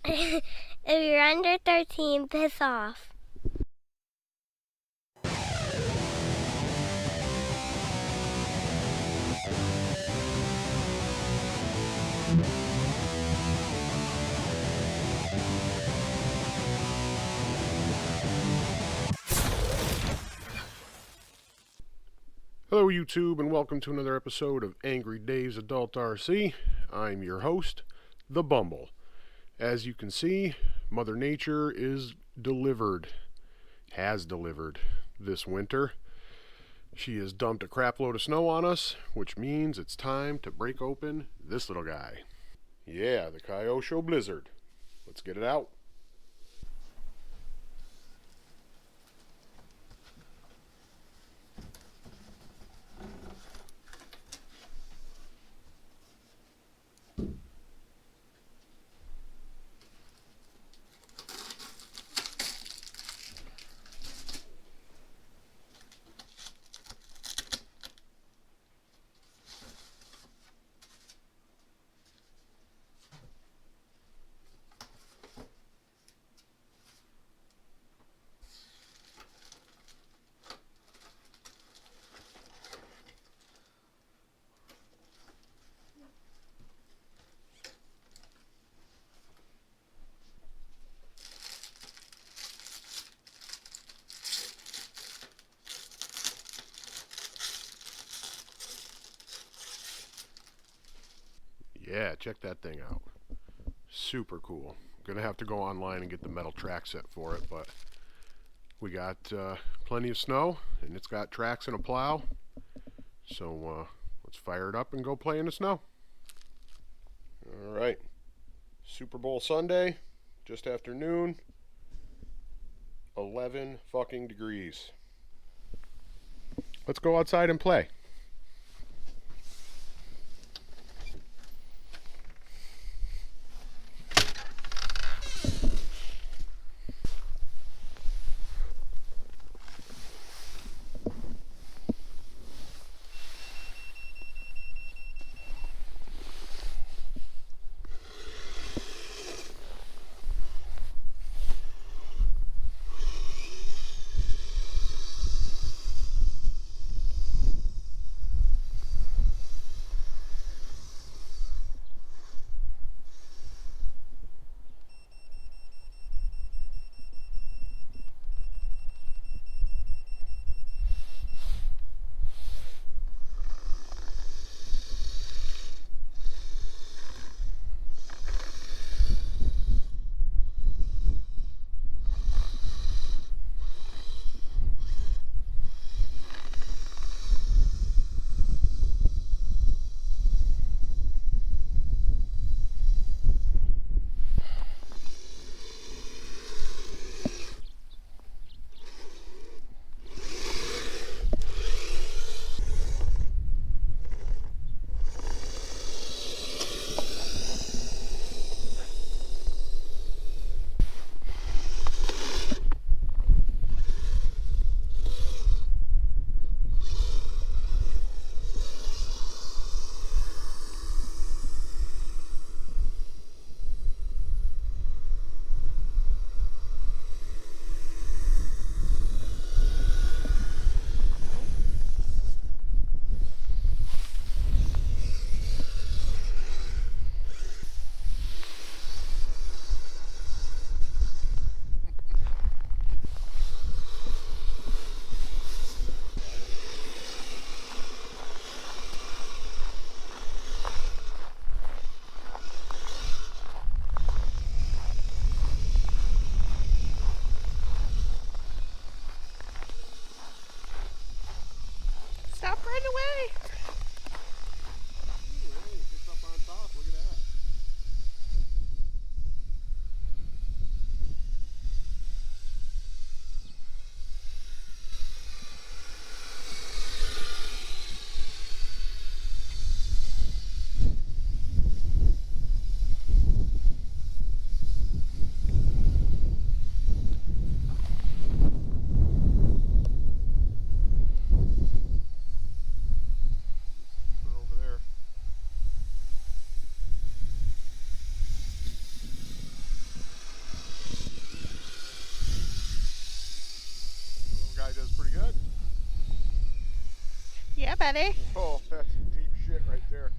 If you're under 13, piss off. Hello YouTube and welcome to another episode of Angry Dave's Adult RC. I'm your host, The Bumble. As you can see, Mother Nature has delivered this winter. She has dumped a crap load of snow on us, which means it's time to break open this little guy. Yeah, the Kyosho Blizzard. Let's get it out. Yeah, check that thing out. Super cool. Gonna have to go online and get the metal track set for it, but we got plenty of snow and it's got tracks and a plow. So let's fire it up and go play in the snow. Alright. Super Bowl Sunday, just after noon. 11 fucking degrees. Let's go outside and play. better? Oh, that's deep shit right there.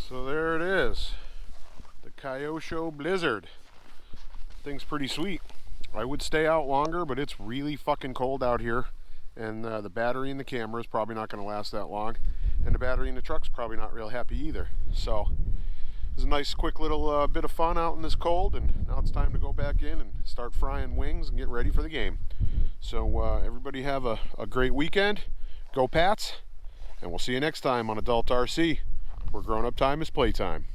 So there it is, the Kyosho Blizzard. Thing's pretty sweet. I would stay out longer, but it's really fucking cold out here, and the battery in the camera is probably not going to last that long, and the battery in the truck's probably not real happy either. So it was a nice quick little bit of fun out in this cold, and now it's time to go back in and start frying wings and get ready for the game. So everybody have a great weekend. Go Pats, and we'll see you next time on Adult RC, where grown-up time is playtime.